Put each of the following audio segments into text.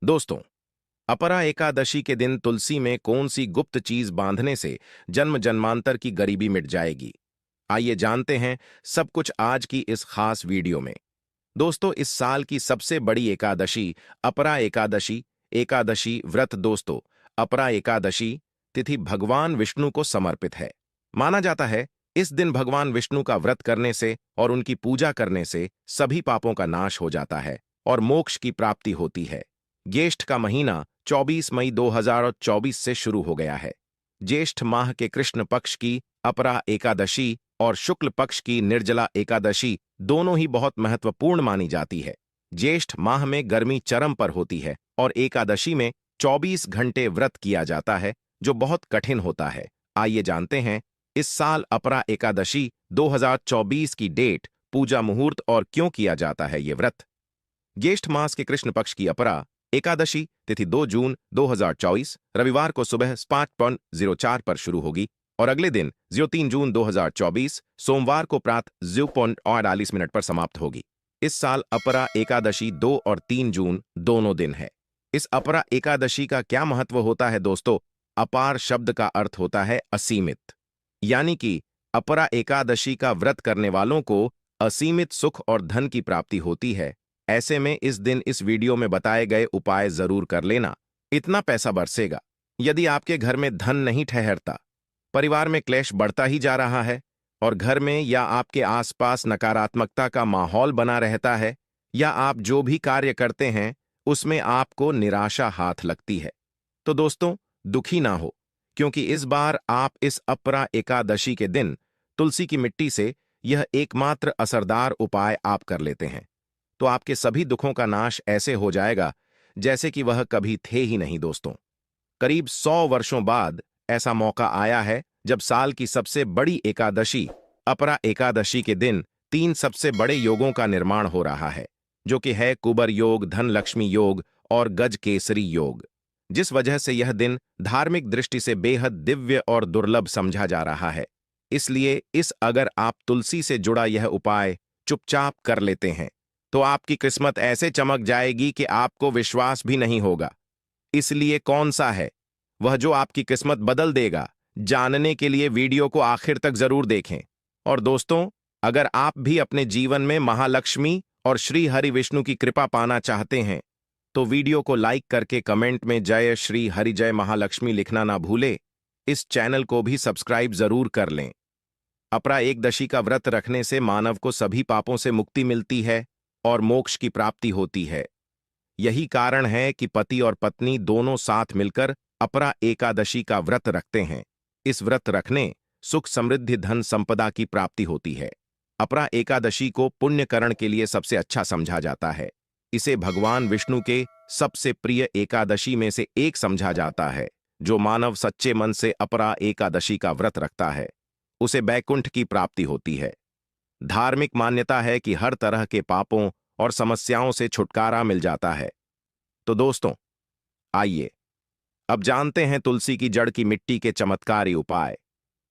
दोस्तों, अपरा एकादशी के दिन तुलसी में कौन सी गुप्त चीज बांधने से जन्म जन्मांतर की गरीबी मिट जाएगी? आइए जानते हैं सब कुछ आज की इस खास वीडियो में। दोस्तों, इस साल की सबसे बड़ी एकादशी अपरा एकादशी एकादशी व्रत दोस्तों, अपरा एकादशी तिथि भगवान विष्णु को समर्पित है। माना जाता है इस दिन भगवान विष्णु का व्रत करने से और उनकी पूजा करने से सभी पापों का नाश हो जाता है और मोक्ष की प्राप्ति होती है। ज्येष्ठ का महीना 24 मई 2024 से शुरू हो गया है। ज्येष्ठ माह के कृष्ण पक्ष की अपरा एकादशी और शुक्ल पक्ष की निर्जला एकादशी दोनों ही बहुत महत्वपूर्ण मानी जाती है। ज्येष्ठ माह में गर्मी चरम पर होती है और एकादशी में 24 घंटे व्रत किया जाता है, जो बहुत कठिन होता है। आइए जानते हैं इस साल अपरा एकादशी 2024 की डेट, पूजा मुहूर्त और क्यों किया जाता है ये व्रत। ज्येष्ठ मास के कृष्ण पक्ष की अपरा एकादशी तिथि 2 जून 2024 रविवार को सुबह 5:04 पर शुरू होगी और अगले दिन 3 जून 2024 सोमवार को प्रातः 0:48 पर समाप्त होगी। इस साल अपरा एकादशी 2 और 3 जून दोनों दिन है। इस अपरा एकादशी का क्या महत्व होता है दोस्तों? अपार शब्द का अर्थ होता है असीमित, यानी कि अपरा एकादशी का व्रत करने वालों को असीमित सुख और धन की प्राप्ति होती है। ऐसे में इस दिन इस वीडियो में बताए गए उपाय जरूर कर लेना, इतना पैसा बरसेगा। यदि आपके घर में धन नहीं ठहरता, परिवार में क्लेश बढ़ता ही जा रहा है और घर में या आपके आसपास नकारात्मकता का माहौल बना रहता है, या आप जो भी कार्य करते हैं उसमें आपको निराशा हाथ लगती है, तो दोस्तों दुखी ना हो, क्योंकि इस बार आप इस अपरा एकादशी के दिन तुलसी की मिट्टी से यह एकमात्र असरदार उपाय आप कर लेते हैं, तो आपके सभी दुखों का नाश ऐसे हो जाएगा जैसे कि वह कभी थे ही नहीं। दोस्तों, करीब 100 वर्षों बाद ऐसा मौका आया है जब साल की सबसे बड़ी एकादशी अपरा एकादशी के दिन 3 सबसे बड़े योगों का निर्माण हो रहा है, जो कि है कुबर योग, धन लक्ष्मी योग और गज केसरी योग, जिस वजह से यह दिन धार्मिक दृष्टि से बेहद दिव्य और दुर्लभ समझा जा रहा है। इसलिए अगर आप तुलसी से जुड़ा यह उपाय चुपचाप कर लेते हैं तो आपकी किस्मत ऐसे चमक जाएगी कि आपको विश्वास भी नहीं होगा। इसलिए कौन सा है वह जो आपकी किस्मत बदल देगा, जानने के लिए वीडियो को आखिर तक जरूर देखें। और दोस्तों, अगर आप भी अपने जीवन में महालक्ष्मी और श्री हरि विष्णु की कृपा पाना चाहते हैं तो वीडियो को लाइक करके कमेंट में जय श्री हरि जय महालक्ष्मी लिखना ना भूले। इस चैनल को भी सब्सक्राइब जरूर कर लें। अपरा एकदशी का व्रत रखने से मानव को सभी पापों से मुक्ति मिलती है और मोक्ष की प्राप्ति होती है। यही कारण है कि पति और पत्नी दोनों साथ मिलकर अपरा एकादशी का व्रत रखते हैं। इस व्रत रखने सुख, समृद्धि, धन संपदा की प्राप्ति होती है। अपरा एकादशी को पुण्यकरण के लिए सबसे अच्छा समझा जाता है। इसे भगवान विष्णु के सबसे प्रिय एकादशी में से एक समझा जाता है। जो मानव सच्चे मन से अपरा एकादशी का व्रत रखता है उसे बैकुंठ की प्राप्ति होती है। धार्मिक मान्यता है कि हर तरह के पापों और समस्याओं से छुटकारा मिल जाता है। तो दोस्तों, आइए अब जानते हैं तुलसी की जड़ की मिट्टी के चमत्कारी उपाय।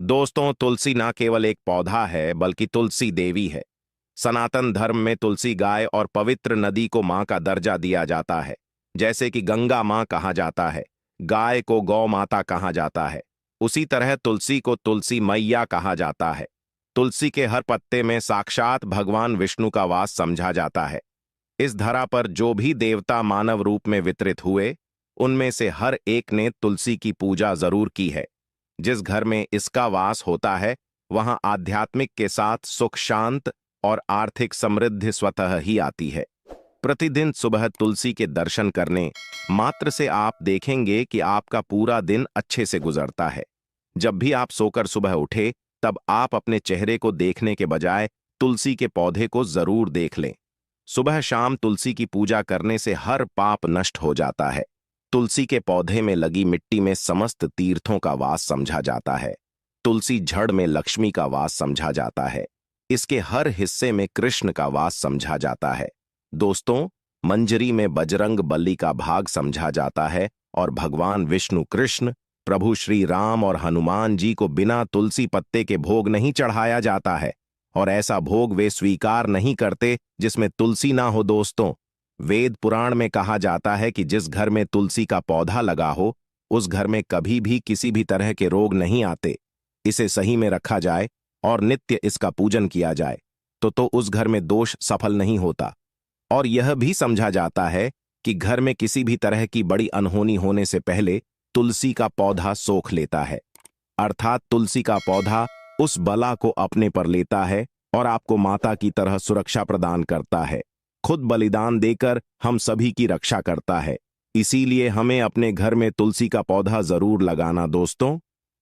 दोस्तों, तुलसी ना केवल एक पौधा है बल्कि तुलसी देवी है। सनातन धर्म में तुलसी गाय और पवित्र नदी को मां का दर्जा दिया जाता है। जैसे कि गंगा मां कहा जाता है, गाय को गौ माता कहा जाता है, उसी तरह तुलसी को तुलसी मैया कहा जाता है। तुलसी के हर पत्ते में साक्षात भगवान विष्णु का वास समझा जाता है। इस धरा पर जो भी देवता मानव रूप में वितरित हुए, उनमें से हर एक ने तुलसी की पूजा जरूर की है। जिस घर में इसका वास होता है वहां आध्यात्मिक के साथ सुख, शांत और आर्थिक समृद्धि स्वतः ही आती है। प्रतिदिन सुबह तुलसी के दर्शन करने मात्र से आप देखेंगे कि आपका पूरा दिन अच्छे से गुजरता है। जब भी आप सोकर सुबह उठे तब आप अपने चेहरे को देखने के बजाय तुलसी के पौधे को जरूर देख लें। सुबह शाम तुलसी की पूजा करने से हर पाप नष्ट हो जाता है। तुलसी के पौधे में लगी मिट्टी में समस्त तीर्थों का वास समझा जाता है। तुलसी जड़ में लक्ष्मी का वास समझा जाता है। इसके हर हिस्से में कृष्ण का वास समझा जाता है। दोस्तों, मंजरी में बजरंग बली का भाग समझा जाता है और भगवान विष्णु, कृष्ण, प्रभु श्री राम और हनुमान जी को बिना तुलसी पत्ते के भोग नहीं चढ़ाया जाता है और ऐसा भोग वे स्वीकार नहीं करते जिसमें तुलसी ना हो। दोस्तों, वेद पुराण में कहा जाता है कि जिस घर में तुलसी का पौधा लगा हो उस घर में कभी भी किसी भी तरह के रोग नहीं आते। इसे सही में रखा जाए और नित्य इसका पूजन किया जाए तो उस घर में दोष सफल नहीं होता। और यह भी समझा जाता है कि घर में किसी भी तरह की बड़ी अनहोनी होने से पहले तुलसी का पौधा सोख लेता है, अर्थात तुलसी का पौधा उस बला को अपने पर लेता है और आपको माता की तरह सुरक्षा प्रदान करता है। खुद बलिदान देकर हम सभी की रक्षा करता है। इसीलिए हमें अपने घर में तुलसी का पौधा जरूर लगाना दोस्तों।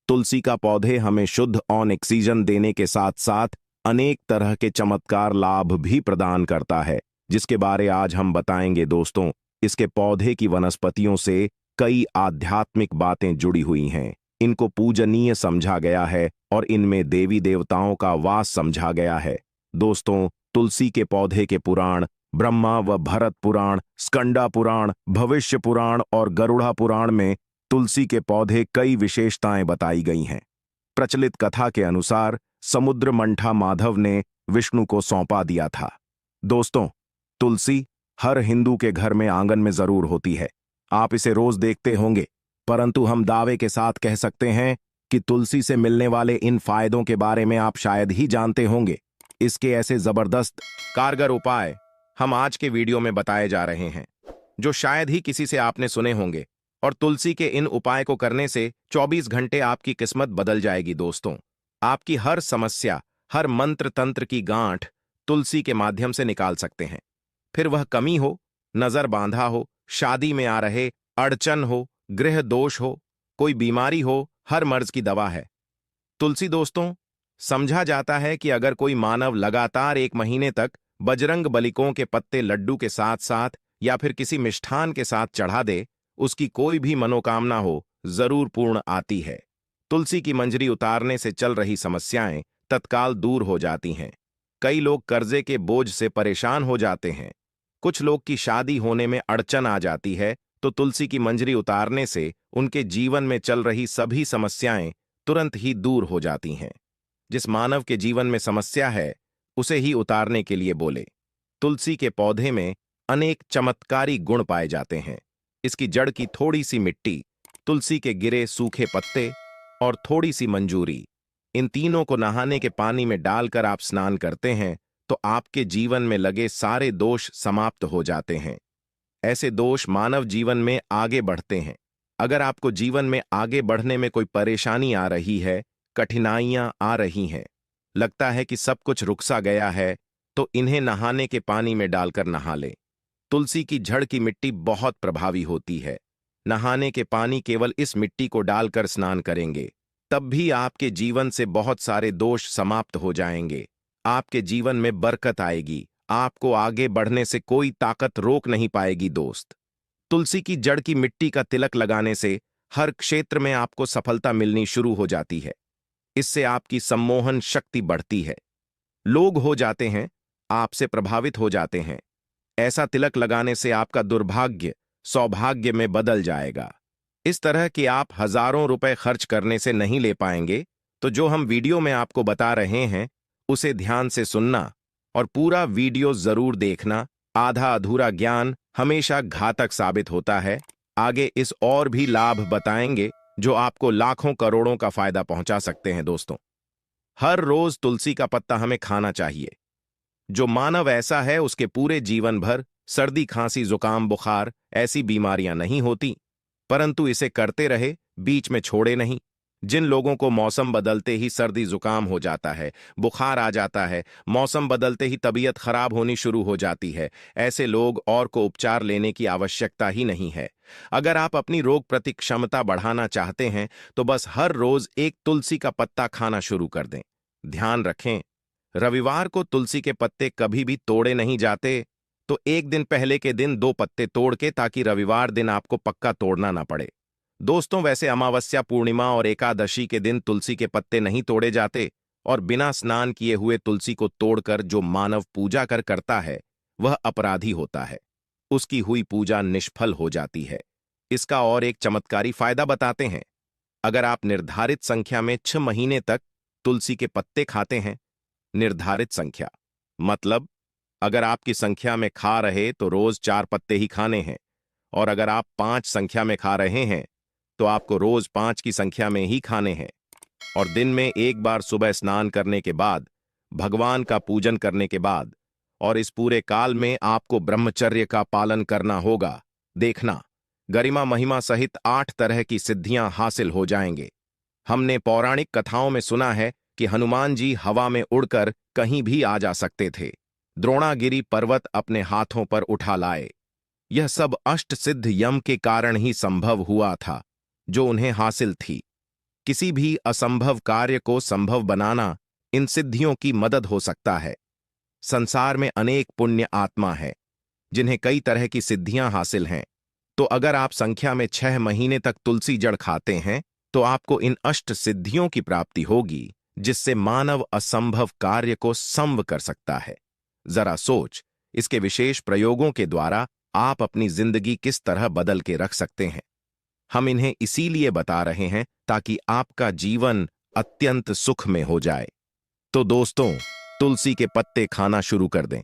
तुलसी का पौधे हमें शुद्ध ऑक्सीजन देने के साथ साथ अनेक तरह के चमत्कार लाभ भी प्रदान करता है, जिसके बारे आज हम बताएंगे दोस्तों। इसके पौधे की वनस्पतियों से कई आध्यात्मिक बातें जुड़ी हुई हैं। इनको पूजनीय समझा गया है और इनमें देवी देवताओं का वास समझा गया है। दोस्तों, तुलसी के पौधे के पुराण ब्रह्मा व भरत पुराण, स्कंदा पुराण, भविष्य पुराण और गरुड़ा पुराण में तुलसी के पौधे कई विशेषताएं बताई गई हैं। प्रचलित कथा के अनुसार समुद्र मंठा माधव ने विष्णु को सौंपा दिया था। दोस्तों, तुलसी हर हिंदू के घर में आंगन में जरूर होती है। आप इसे रोज देखते होंगे, परंतु हम दावे के साथ कह सकते हैं कि तुलसी से मिलने वाले इन फायदों के बारे में आप शायद ही जानते होंगे। इसके ऐसे जबरदस्त कारगर उपाय हम आज के वीडियो में बताए जा रहे हैं, जो शायद ही किसी से आपने सुने होंगे। और तुलसी के इन उपाय को करने से 24 घंटे आपकी किस्मत बदल जाएगी दोस्तों। आपकी हर समस्या, हर मंत्र तंत्र की गांठ तुलसी के माध्यम से निकाल सकते हैं। फिर वह कमी हो, नजर बांधा हो, शादी में आ रहे अड़चन हो, गृह दोष हो, कोई बीमारी हो, हर मर्ज की दवा है तुलसी दोस्तों। समझा जाता है कि अगर कोई मानव लगातार 1 महीने तक बजरंग बलिकों के पत्ते लड्डू के साथ साथ या फिर किसी मिष्ठान के साथ चढ़ा दे, उसकी कोई भी मनोकामना हो जरूर पूर्ण आती है। तुलसी की मंजरी उतारने से चल रही समस्याएं तत्काल दूर हो जाती हैं। कई लोग कर्जे के बोझ से परेशान हो जाते हैं। कुछ लोग की शादी होने में अड़चन आ जाती है, तो तुलसी की मंजरी उतारने से उनके जीवन में चल रही सभी समस्याएं तुरंत ही दूर हो जाती हैं। जिस मानव के जीवन में समस्या है उसे ही उतारने के लिए बोले। तुलसी के पौधे में अनेक चमत्कारी गुण पाए जाते हैं। इसकी जड़ की थोड़ी सी मिट्टी, तुलसी के गिरे सूखे पत्ते और थोड़ी सी मंजूरी, इन तीनों को नहाने के पानी में डालकर आप स्नान करते हैं तो आपके जीवन में लगे सारे दोष समाप्त हो जाते हैं। ऐसे दोष मानव जीवन में आगे बढ़ते हैं। अगर आपको जीवन में आगे बढ़ने में कोई परेशानी आ रही है, कठिनाइयां आ रही हैं, लगता है कि सब कुछ रुक सा गया है, तो इन्हें नहाने के पानी में डालकर नहा लें। तुलसी की जड़ की मिट्टी बहुत प्रभावी होती है। नहाने के पानी केवल इस मिट्टी को डालकर स्नान करेंगे, तब भी आपके जीवन से बहुत सारे दोष समाप्त हो जाएंगे। आपके जीवन में बरकत आएगी। आपको आगे बढ़ने से कोई ताकत रोक नहीं पाएगी दोस्त। तुलसी की जड़ की मिट्टी का तिलक लगाने से हर क्षेत्र में आपको सफलता मिलनी शुरू हो जाती है। इससे आपकी सम्मोहन शक्ति बढ़ती है। लोग हो जाते हैं, आपसे प्रभावित हो जाते हैं। ऐसा तिलक लगाने से आपका दुर्भाग्य सौभाग्य में बदल जाएगा। इस तरह कि आप हजारों रुपए खर्च करने से नहीं ले पाएंगे, तो जो हम वीडियो में आपको बता रहे हैं उसे ध्यान से सुनना और पूरा वीडियो जरूर देखना। आधा अधूरा ज्ञान हमेशा घातक साबित होता है। आगे इस और भी लाभ बताएंगे जो आपको लाखों करोड़ों का फायदा पहुंचा सकते हैं दोस्तों। हर रोज तुलसी का पत्ता हमें खाना चाहिए। जो मानव ऐसा है उसके पूरे जीवन भर सर्दी, खांसी, जुकाम, बुखार ऐसी बीमारियां नहीं होती, परंतु इसे करते रहे, बीच में छोड़े नहीं। जिन लोगों को मौसम बदलते ही सर्दी जुकाम हो जाता है, बुखार आ जाता है, मौसम बदलते ही तबीयत खराब होनी शुरू हो जाती है, ऐसे लोग और को उपचार लेने की आवश्यकता ही नहीं है। अगर आप अपनी रोग प्रति क्षमता बढ़ाना चाहते हैं तो बस हर रोज एक तुलसी का पत्ता खाना शुरू कर दें। ध्यान रखें, रविवार को तुलसी के पत्ते कभी भी तोड़े नहीं जाते, तो एक दिन पहले के दिन 2 पत्ते तोड़ के, ताकि रविवार दिन आपको पक्का तोड़ना ना पड़े। दोस्तों, वैसे अमावस्या, पूर्णिमा और एकादशी के दिन तुलसी के पत्ते नहीं तोड़े जाते, और बिना स्नान किए हुए तुलसी को तोड़कर जो मानव पूजा करता है वह अपराधी होता है। उसकी हुई पूजा निष्फल हो जाती है। इसका और एक चमत्कारी फायदा बताते हैं। अगर आप निर्धारित संख्या में 6 महीने तक तुलसी के पत्ते खाते हैं, निर्धारित संख्या मतलब अगर आपकी संख्या में खा रहे तो रोज 4 पत्ते ही खाने हैं, और अगर आप 5 संख्या में खा रहे हैं तो आपको रोज 5 की संख्या में ही खाने हैं। और दिन में एक बार सुबह स्नान करने के बाद, भगवान का पूजन करने के बाद, और इस पूरे काल में आपको ब्रह्मचर्य का पालन करना होगा। देखना, गरिमा महिमा सहित 8 तरह की सिद्धियां हासिल हो जाएंगे। हमने पौराणिक कथाओं में सुना है कि हनुमान जी हवा में उड़कर कहीं भी आ जा सकते थे। द्रोणागिरी पर्वत अपने हाथों पर उठा लाए। यह सब अष्ट सिद्ध यम के कारण ही संभव हुआ था, जो उन्हें हासिल थी। किसी भी असंभव कार्य को संभव बनाना इन सिद्धियों की मदद हो सकता है। संसार में अनेक पुण्य आत्मा है जिन्हें कई तरह की सिद्धियां हासिल हैं। तो अगर आप संख्या में 6 महीने तक तुलसी जड़ खाते हैं तो आपको इन अष्ट सिद्धियों की प्राप्ति होगी, जिससे मानव असंभव कार्य को संभव कर सकता है। जरा सोच, इसके विशेष प्रयोगों के द्वारा आप अपनी जिंदगी किस तरह बदल के रख सकते हैं। हम इन्हें इसीलिए बता रहे हैं ताकि आपका जीवन अत्यंत सुख में हो जाए। तो दोस्तों, तुलसी के पत्ते खाना शुरू कर दें।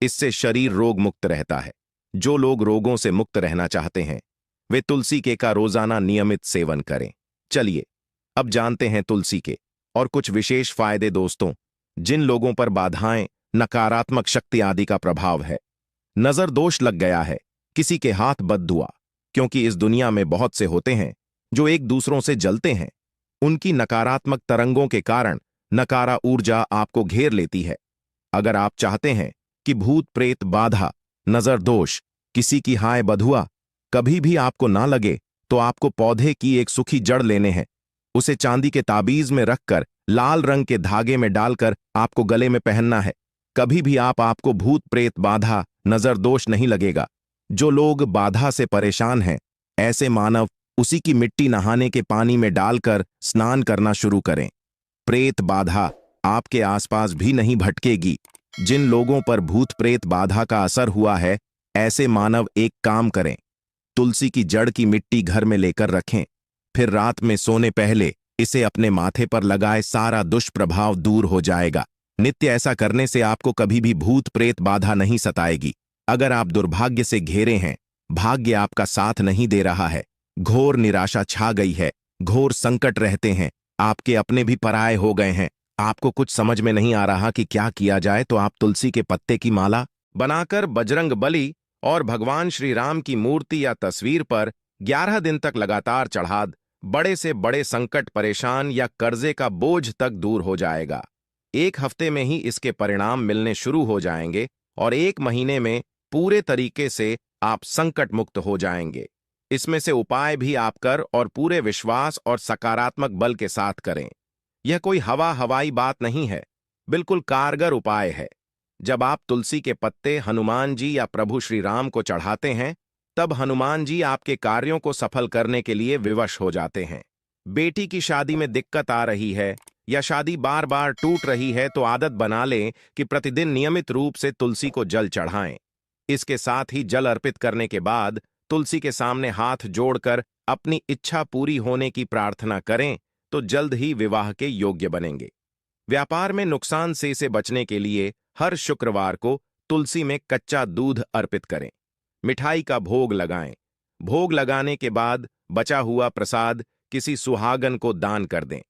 इससे शरीर रोग मुक्त रहता है। जो लोग रोगों से मुक्त रहना चाहते हैं वे तुलसी के का रोजाना नियमित सेवन करें। चलिए अब जानते हैं तुलसी के और कुछ विशेष फायदे। दोस्तों, जिन लोगों पर बाधाएं, नकारात्मक शक्ति आदि का प्रभाव है, नजर दोष लग गया है, किसी के हाथ बद्दुआ, क्योंकि इस दुनिया में बहुत से होते हैं जो एक दूसरों से जलते हैं। उनकी नकारात्मक तरंगों के कारण नकारा ऊर्जा आपको घेर लेती है। अगर आप चाहते हैं कि भूत प्रेत बाधा, नजर दोष, किसी की हाय बधुआ कभी भी आपको ना लगे, तो आपको पौधे की एक सूखी जड़ लेने हैं। उसे चांदी के ताबीज में रखकर लाल रंग के धागे में डालकर आपको गले में पहनना है। कभी भी आपको भूत प्रेत बाधा, नजर दोष नहीं लगेगा। जो लोग बाधा से परेशान हैं, ऐसे मानव उसी की मिट्टी नहाने के पानी में डालकर स्नान करना शुरू करें। प्रेत बाधा आपके आसपास भी नहीं भटकेगी। जिन लोगों पर भूत प्रेत बाधा का असर हुआ है, ऐसे मानव एक काम करें, तुलसी की जड़ की मिट्टी घर में लेकर रखें। फिर रात में सोने पहले इसे अपने माथे पर लगाए, सारा दुष्प्रभाव दूर हो जाएगा। नित्य ऐसा करने से आपको कभी भी भूत प्रेत बाधा नहीं सताएगी। अगर आप दुर्भाग्य से घेरे हैं, भाग्य आपका साथ नहीं दे रहा है, घोर निराशा छा गई है, घोर संकट रहते हैं, आपके अपने भी पराये हो गए हैं, आपको कुछ समझ में नहीं आ रहा कि क्या किया जाए, तो आप तुलसी के पत्ते की माला बनाकर बजरंग बली और भगवान श्री राम की मूर्ति या तस्वीर पर 11 दिन तक लगातार चढ़ा दें। बड़े से बड़े संकट, परेशान या कर्जे का बोझ तक दूर हो जाएगा। 1 हफ्ते में ही इसके परिणाम मिलने शुरू हो जाएंगे और 1 महीने में पूरे तरीके से आप संकट मुक्त हो जाएंगे। इसमें से उपाय भी आप कर और पूरे विश्वास और सकारात्मक बल के साथ करें। यह कोई हवाई बात नहीं है, बिल्कुल कारगर उपाय है। जब आप तुलसी के पत्ते हनुमान जी या प्रभु श्री राम को चढ़ाते हैं, तब हनुमान जी आपके कार्यों को सफल करने के लिए विवश हो जाते हैं। बेटी की शादी में दिक्कत आ रही है या शादी बार बार टूट रही है, तो आदत बना लें कि प्रतिदिन नियमित रूप से तुलसी को जल चढ़ाएं। इसके साथ ही जल अर्पित करने के बाद तुलसी के सामने हाथ जोड़कर अपनी इच्छा पूरी होने की प्रार्थना करें, तो जल्द ही विवाह के योग्य बनेंगे। व्यापार में नुकसान से बचने के लिए हर शुक्रवार को तुलसी में कच्चा दूध अर्पित करें। मिठाई का भोग लगाएं। भोग लगाने के बाद बचा हुआ प्रसाद किसी सुहागन को दान कर दें।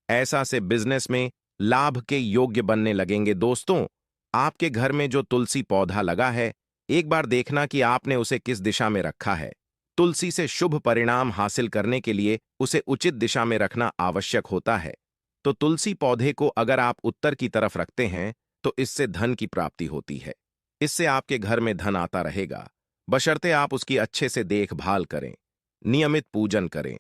ऐसा से बिजनेस में लाभ के योग्य बनने लगेंगे। दोस्तों, आपके घर में जो तुलसी पौधा लगा है, एक बार देखना कि आपने उसे किस दिशा में रखा है। तुलसी से शुभ परिणाम हासिल करने के लिए उसे उचित दिशा में रखना आवश्यक होता है। तो तुलसी पौधे को अगर आप उत्तर की तरफ रखते हैं, तो इससे धन की प्राप्ति होती है। इससे आपके घर में धन आता रहेगा, बशर्ते आप उसकी अच्छे से देखभाल करें, नियमित पूजन करें।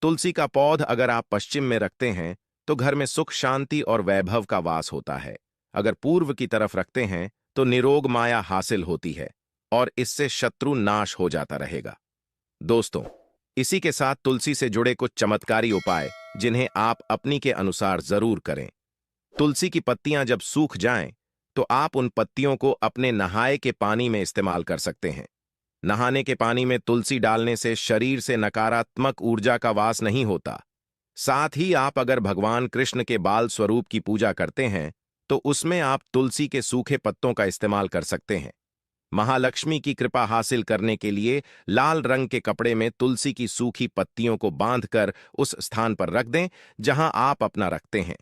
तुलसी का पौध अगर आप पश्चिम में रखते हैं, तो घर में सुख, शांति और वैभव का वास होता है। अगर पूर्व की तरफ रखते हैं, तो निरोग माया हासिल होती है और इससे शत्रु नाश हो जाता रहेगा। दोस्तों, इसी के साथ तुलसी से जुड़े कुछ चमत्कारी उपाय जिन्हें आप अपनी के अनुसार जरूर करें। तुलसी की पत्तियां जब सूख जाएं, तो आप उन पत्तियों को अपने नहाए के पानी में इस्तेमाल कर सकते हैं। नहाने के पानी में तुलसी डालने से शरीर से नकारात्मक ऊर्जा का वास नहीं होता। साथ ही आप अगर भगवान कृष्ण के बाल स्वरूप की पूजा करते हैं, तो उसमें आप तुलसी के सूखे पत्तों का इस्तेमाल कर सकते हैं। महालक्ष्मी की कृपा हासिल करने के लिए लाल रंग के कपड़े में तुलसी की सूखी पत्तियों को बांधकर उस स्थान पर रख दें जहां आप अपना रखते हैं।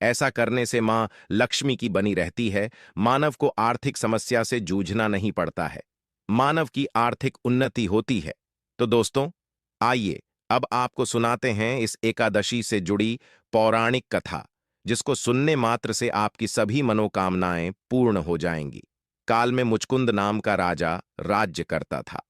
ऐसा करने से मां लक्ष्मी की बनी रहती है, मानव को आर्थिक समस्या से जूझना नहीं पड़ता है, मानव की आर्थिक उन्नति होती है। तो दोस्तों, आइए अब आपको सुनाते हैं इस एकादशी से जुड़ी पौराणिक कथा, जिसको सुनने मात्र से आपकी सभी मनोकामनाएं पूर्ण हो जाएंगी। काल में मुचकुंद नाम का राजा राज्य करता था।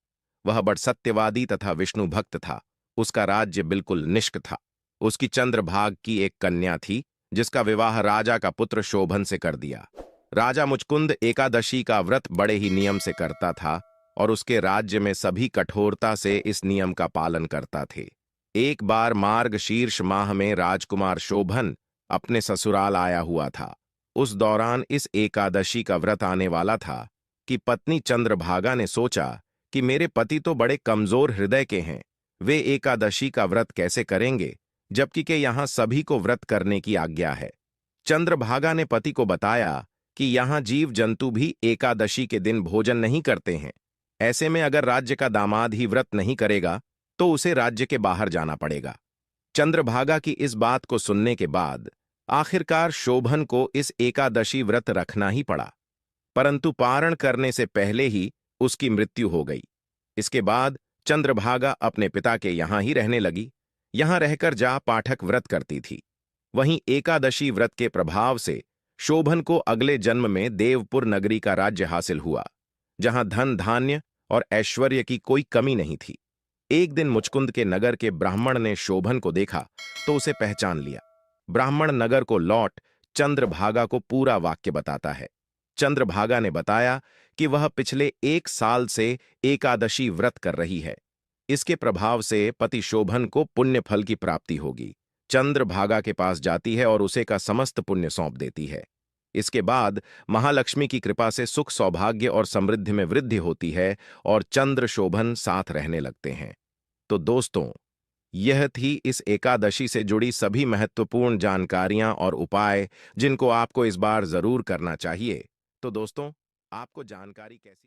वह बड़ सत्यवादी तथा विष्णु भक्त था। उसका राज्य बिल्कुल निष्क था। उसकी चंद्रभाग की एक कन्या थी, जिसका विवाह राजा का पुत्र शोभन से कर दिया। राजा मुचकुंद एकादशी का व्रत बड़े ही नियम से करता था और उसके राज्य में सभी कठोरता से इस नियम का पालन करता थे। एक बार मार्गशीर्ष माह में राजकुमार शोभन अपने ससुराल आया हुआ था। उस दौरान इस एकादशी का व्रत आने वाला था कि पत्नी चंद्रभागा ने सोचा कि मेरे पति तो बड़े कमजोर हृदय के हैं, वे एकादशी का व्रत कैसे करेंगे, जबकि के यहां सभी को व्रत करने की आज्ञा है। चंद्रभागा ने पति को बताया कि यहां जीव जंतु भी एकादशी के दिन भोजन नहीं करते हैं। ऐसे में अगर राज्य का दामाद ही व्रत नहीं करेगा तो उसे राज्य के बाहर जाना पड़ेगा। चंद्रभागा की इस बात को सुनने के बाद आखिरकार शोभन को इस एकादशी व्रत रखना ही पड़ा, परंतु पारण करने से पहले ही उसकी मृत्यु हो गई। इसके बाद चंद्रभागा अपने पिता के यहां ही रहने लगी। यहां रहकर जा पाठक व्रत करती थी। वहीं एकादशी व्रत के प्रभाव से शोभन को अगले जन्म में देवपुर नगरी का राज्य हासिल हुआ, जहां धन धान्य और ऐश्वर्य की कोई कमी नहीं थी। एक दिन मुचकुंद के नगर के ब्राह्मण ने शोभन को देखा तो उसे पहचान लिया। ब्राह्मण नगर को लौट चंद्रभागा को पूरा वाक्य बताता है। चंद्रभागा ने बताया कि वह पिछले 1 साल से एकादशी व्रत कर रही है। इसके प्रभाव से पति शोभन को पुण्य फल की प्राप्ति होगी। चंद्रभागा के पास जाती है और उसे का समस्त पुण्य सौंप देती है। इसके बाद महालक्ष्मी की कृपा से सुख सौभाग्य और समृद्धि में वृद्धि होती है और चंद्र शोभन साथ रहने लगते हैं। तो दोस्तों, यह थी इस एकादशी से जुड़ी सभी महत्वपूर्ण जानकारियां और उपाय, जिनको आपको इस बार जरूर करना चाहिए। तो दोस्तों, आपको जानकारी कैसी